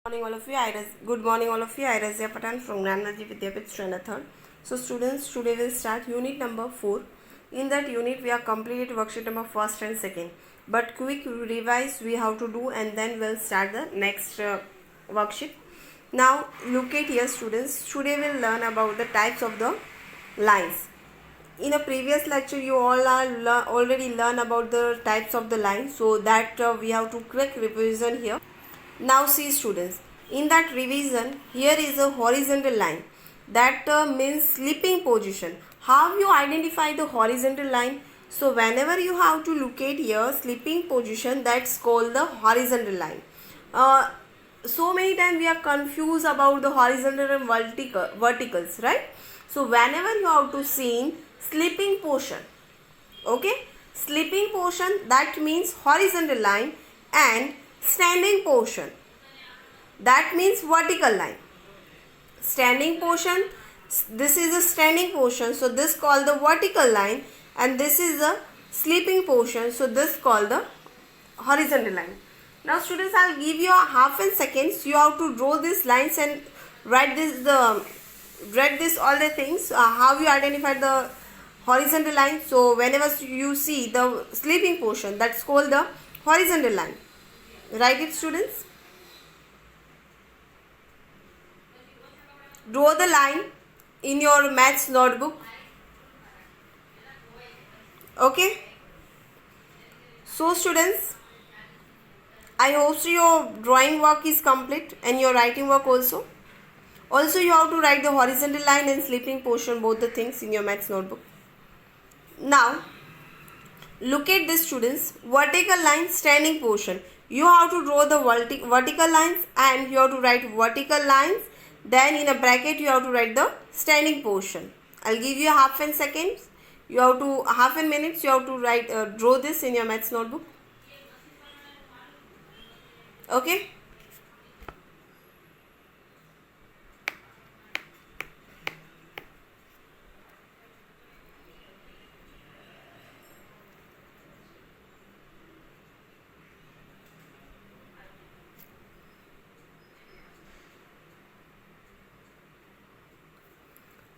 Morning all of you. Good morning all of you. I Razia Patan from Gnanaji Vidyapith Strand 3rd. So students, today we'll start unit number 4. In that unit we are completed worksheet number 1st and 2nd. But quick revise we have to do and then we'll start the next worksheet. Now look at here students. Today we'll learn about the types of the lines. In a previous lecture you all are already learn about the types of the lines. So that we have to quick revision here. Now see students, in that revision, here is a horizontal line. That means sleeping position. How you identify the horizontal line? So whenever you have to locate here sleeping position, that's called the horizontal line. So many times we are confused about the horizontal and verticals, right? So whenever you have to see sleeping portion, okay, sleeping portion, that means horizontal line, and standing portion, that means vertical line. Standing portion, this is a standing portion, so this called the vertical line, and this is a sleeping portion, so this called the horizontal line. Now students, I'll give you a half a seconds. You have to draw these lines and write this all the things, how you identify the horizontal line. So whenever you see the sleeping portion, that's called the horizontal line. Write it students. Draw the line in your maths notebook. Okay. So students, I hope your drawing work is complete and your writing work also. Also you have to write the horizontal line and sleeping portion, both the things, in your maths notebook. Now look at this students, vertical line, standing portion. You have to draw the vertical lines and you have to write vertical lines. Then in a bracket you have to write the standing portion. I'll give you half a second. You have to half a minute. You have to write draw this in your maths notebook. Okay.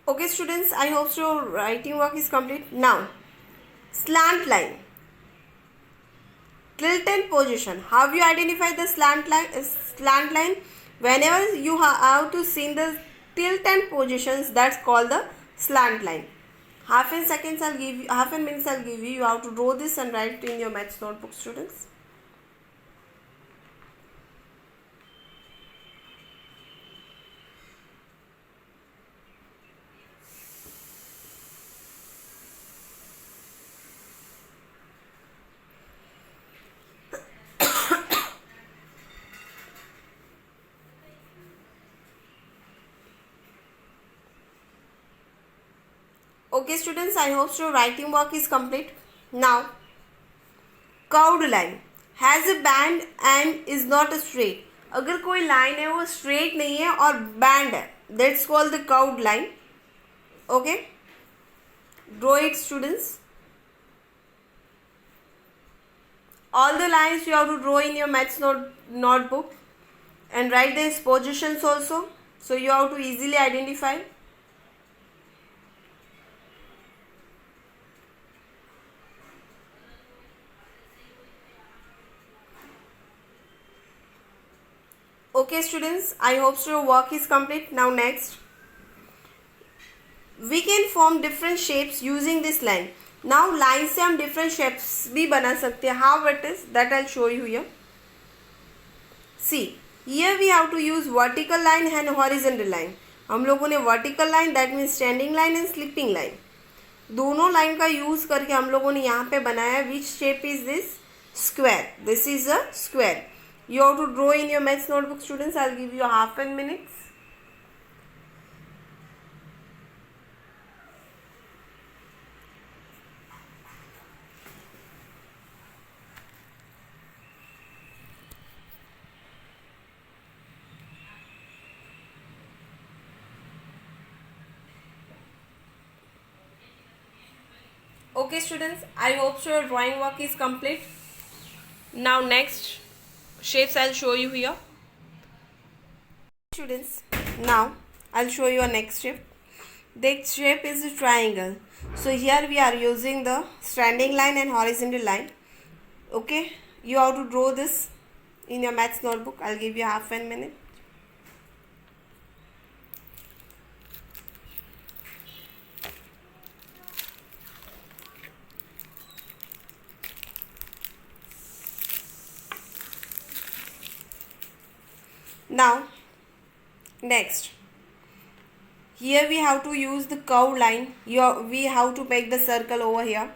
Okay students, I hope your writing work is complete. Now, slant line, tilt and position. How you identify the slant line? Whenever you have to see the tilt and positions, that's called the slant line. Half a seconds I'll give you, half a minute I'll give you. You have to draw this and write it in your maths notebook, students. Okay students, I hope your writing work is complete. Now, curved line has a band and is not a straight. अगर कोई line है वो straight नहीं है और band है, that's called the curved line. Okay, draw it students. All the lines you have to draw in your maths notebook and write these positions also, so you have to easily identify. Okay students, I hope your work is complete. Now next, we can form different shapes using this line. Now line से हम different shapes भी बना सकते हैं. How it is, that I'll show you here. See, here we have to use vertical line and horizontal line. हम लोगों ने vertical line, that means standing line and sleeping line, दोनों line का use करके हम लोगों ने यहाँ पे बनाया. Which shape is this? Square. This is a square. You have to draw in your maths notebook students. I'll give you half a minute. Okay students, I hope your drawing work is complete. Now next shapes I'll show you here. Students, now I'll show you a next shape. The shape is a triangle. So here we are using the standing line and horizontal line. Okay, you have to draw this in your maths notebook. I'll give you half a minute. Now, next, here we have to use the curved line. We have to make the circle over here.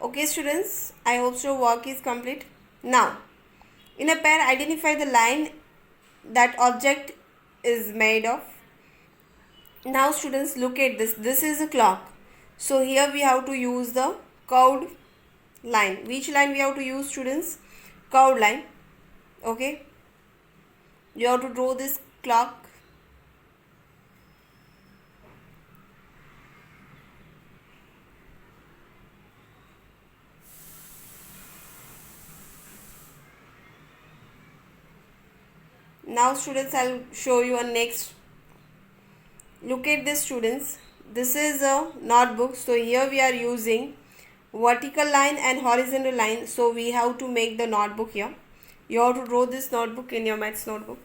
Okay students, I hope your work is complete. Now, in a pair, identify the line that object is made of. Now students, look at this. This is a clock. So here we have to use the curved line. Which line we have to use, students? Curved line. Okay. You have to draw this clock. Now students, I'll show you a next. Look at this students. This is a notebook. So here we are using vertical line and horizontal line. So we have to make the notebook here. You have to draw this notebook in your maths notebook.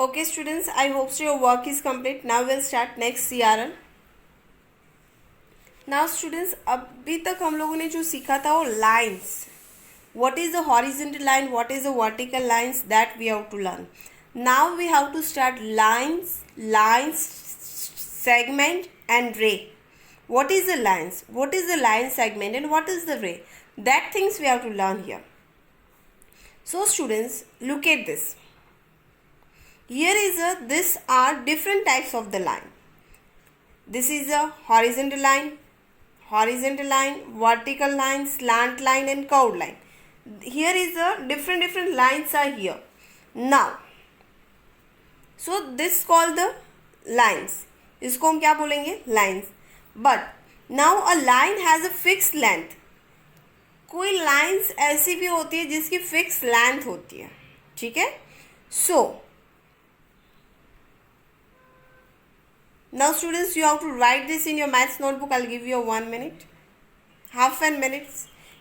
Okay students, I hope so your work is complete. Now we'll start next CRL. Now students, अभी तक हम लोगों ने जो सीखा था वो lines. What is the horizontal line? What is the vertical lines? That we have to learn. Now we have to start lines, segment and ray. What is the lines? What is the line, segment and what is the ray? That things we have to learn here. So students, look at this. Here is these are different types of the line. This is a horizontal line, vertical line, slant line and curved line. Here is a different lines are here. Now, so this called the lines. इसको हम क्या बोलेंगे? Lines. But now a line has a fixed length. कोई lines ऐसी भी होती है जिसकी fixed length होती है. ठीक है? So now students, you have to write this in your maths notebook. I'll give you a 1 minute, half an minute.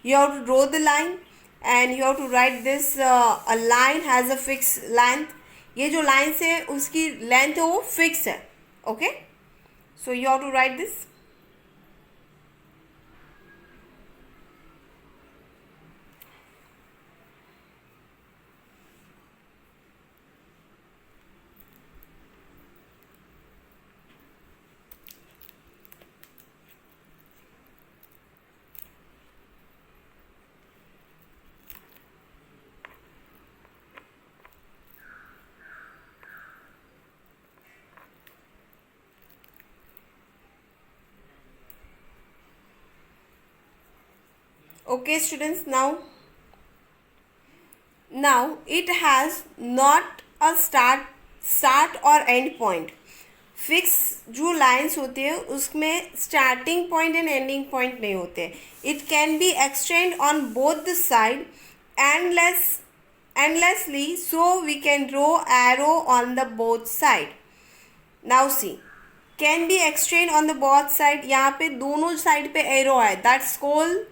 You have to draw the line and you have to write this. A line has a fixed length. ये जो lines है उसकी length है वो fixed है. Okay? So you have to write this. Okay students, now it has not a start or end point. Fix जो lines होती है उसमें starting point and ending point नहीं होते. It can be extend on both the side endlessly, so we can draw arrow on the both side. Now see, can be extend on the both side. यहाँ पे दोनों side पे arrow है. That's called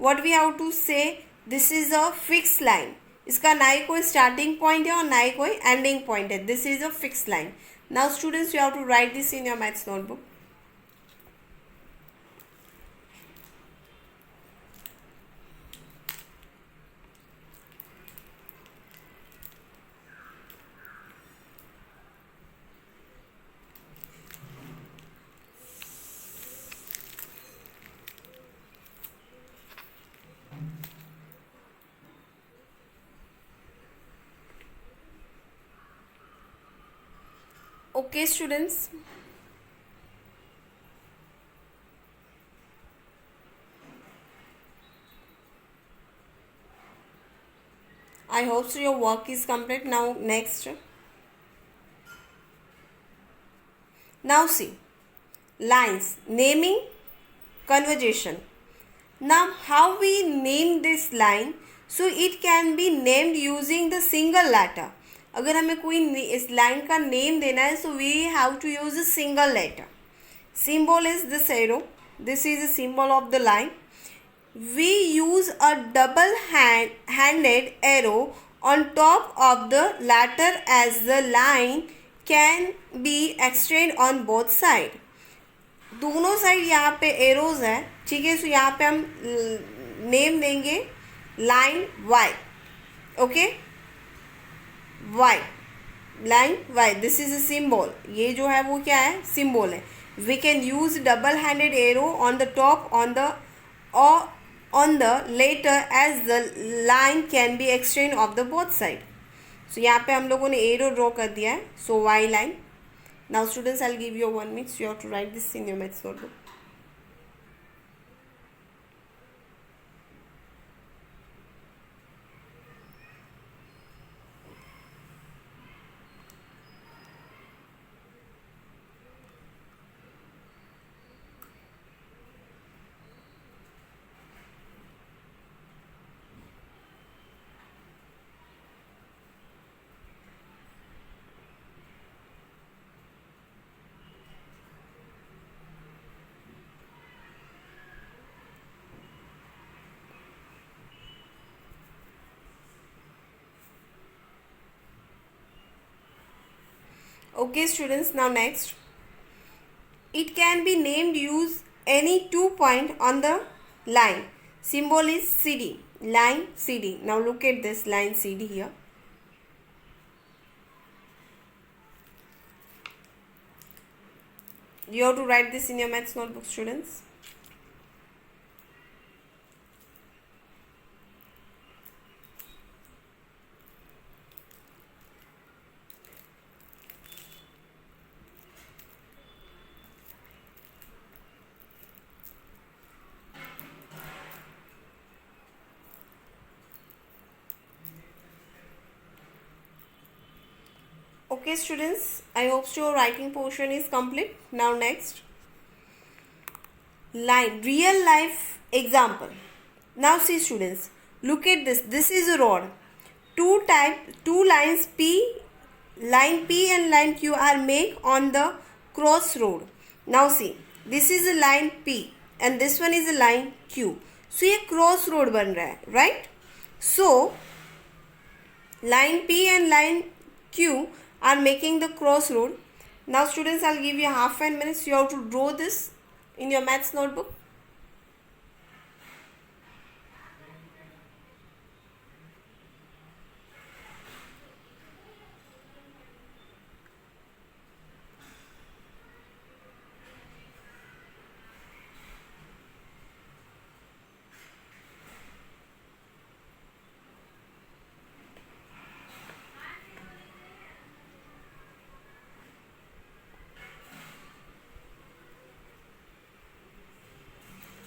what we have to say. This is a fixed line. इसका ना ही कोई starting point है और ना ही कोई एंडिंग पॉइंट है. This is a fixed line. Now students, you have to write this in your maths notebook. Okay, students. I hope so your work is complete. Now next. Now see. Lines. Naming conversation. Now how we name this line? So it can be named using the single letter. अगर हमें कोई इस line का name देना है so we have to use a single letter. Symbol is this arrow. This is a symbol of the line. We use a double-handed arrow on top of the letter as the line can be extended on both sides. दोनों side यहाँ पे arrows है, ठीक है. सो यहाँ पे हम name देंगे line Y. Okay, Y, line Y. This is a symbol. ये जो है वो क्या है, सिंबल है. We can use double handed arrow on the top on the later as the line can be extended of the both side. So यहाँ पे हम लोगों ने एरो ड्रॉ कर दिया है. So y line. Now students, I'll give you 1 minute. So you have to write this in your maths notebook. Okay students, now next. It can be named use any 2 point on the line. Symbol is CD. Line CD. Now look at this line CD here. You have to write this in your maths notebook, students. Okay students, I hope your writing portion is complete. Now next, line, real life example. Now see students, look at this. This is a road. Two lines P, line P and line Q are made on the crossroad. Now see, this is a line P and this one is a line Q. So ये crossroad बन रहा है, right? So line P and line Q are making the crossroad. Now students, I'll give you half an minute. You have to draw this in your maths notebook.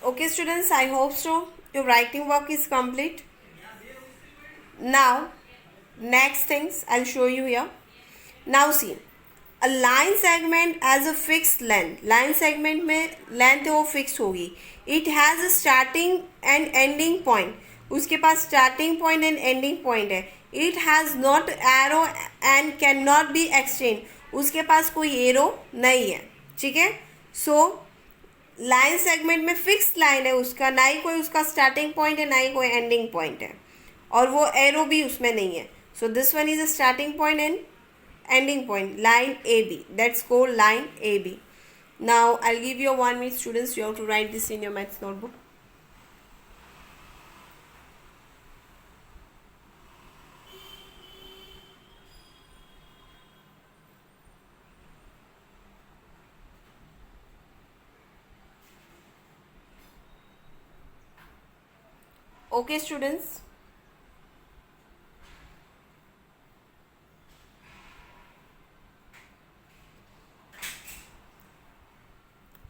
Okay students, I hope so your writing work is complete. Now next things I'll show you here. Now see, a line segment as a fixed length. Line segment में length वो fixed होगी. It has a starting and ending point. उसके पास starting point and ending point है. It has not arrow and cannot be extended. उसके पास कोई arrow नहीं है, ठीक है. So लाइन सेगमेंट में फिक्स लाइन है उसका, ना ही कोई उसका स्टार्टिंग पॉइंट है ना ही कोई एंडिंग पॉइंट है, और वो एरो भी उसमें नहीं है. So this one is a starting point and ending point, line A B. That's called line A B. Now I will give you 1 minute students. You have to write this in your maths notebook. Okay students,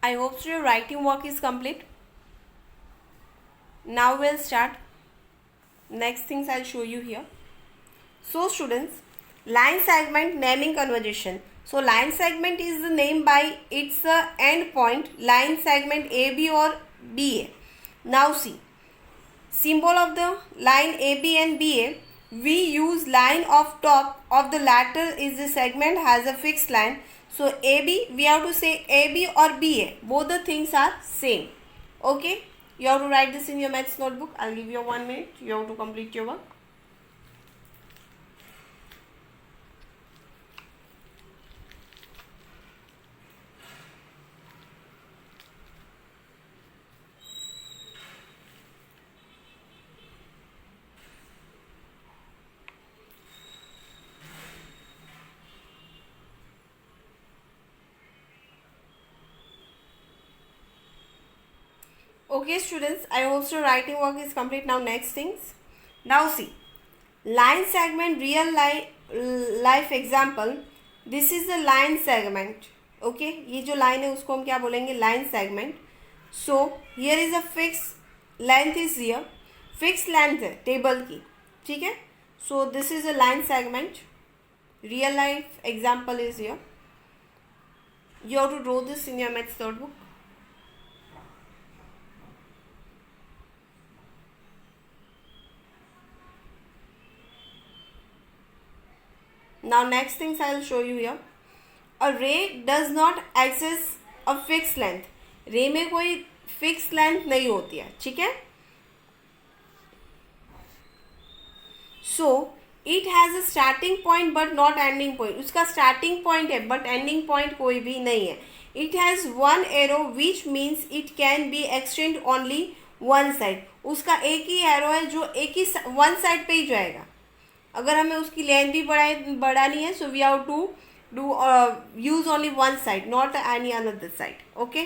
I hope so your writing work is complete. Now we'll start. Next things I'll show you here. So students, line segment naming conversation. So line segment is the name by its end point, line segment AB or BA. Now see, symbol of the line AB and BA, we use line of top of the latter is the segment has a fixed line. So AB, we have to say AB or BA. Both the things are same. Okay. You have to write this in your maths notebook. I'll give you 1 minute. You have to complete your work. Okay students, I hope your writing work is complete. Now next things. Now see, line segment real life example. This is the line segment. Okay, ये जो line है उसको हम क्या बोलेंगे, line segment. So here is a fixed length is here. Fixed length है table की, ठीक है. So this is a line segment. Real life example is here. You have to draw this in your maths notebook. Now next things I will show you here. A ray does not access a fixed length. रे में कोई fixed length नहीं होती है, ठीक है. So it has a starting point but not ending point. उसका starting point है but ending point कोई भी नहीं है. It has one arrow which means it can be extended only one side. उसका एक ही arrow है जो एक ही one side पे ही जाएगा. अगर हमें उसकी लेंथ भी बढ़ानी है, so we have to do use only one side, not any another side. Okay,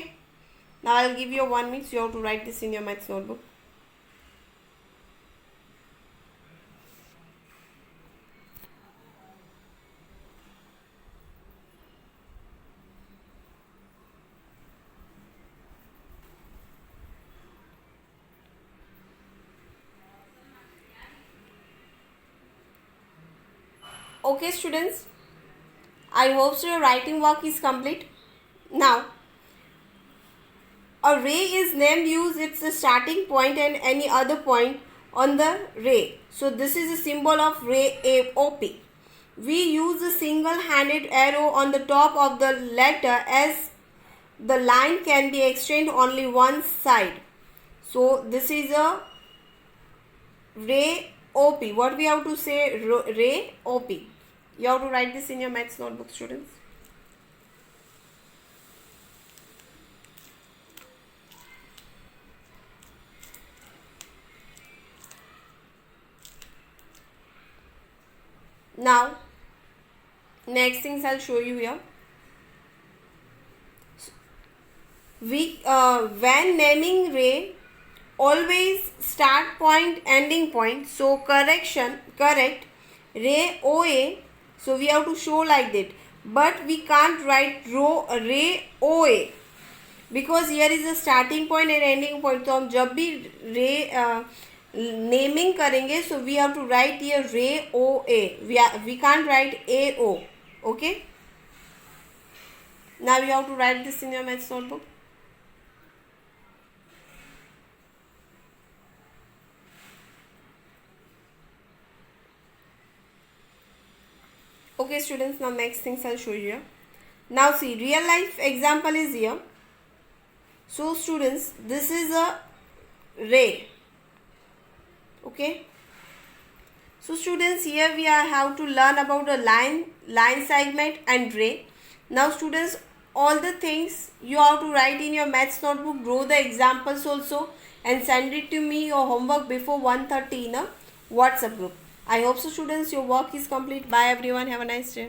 now I will give you 1 minute. You have to write this in your maths notebook. Okay students, I hope so your writing work is complete. Now a ray is named use its starting point and any other point on the ray. So this is a symbol of ray OP. We use a single-handed arrow on the top of the letter as the line can be extended only one side. So this is a ray OP. What we have to say, ray OP. You have to write this in your maths notebook, students. Now, next things I'll show you here. When naming ray, always start point, ending point. So correct ray OA. So we have to show like that, but we can't write ray OA because here is the starting point and ending point. तो हम जब भी ray naming करेंगे, so we have to write here ray OA. We can't write AO. Okay. Now you have to write this in your maths notebook. Okay students, now next things I'll show you here. Now see, real life example is here. So students, this is a ray. Okay. So students, here we have to learn about the line segment and ray. Now students, all the things you have to write in your maths notebook, draw the examples also and send it to me your homework before 1:30 in a WhatsApp group. I hope so students your work is complete. Bye everyone. Have a nice day.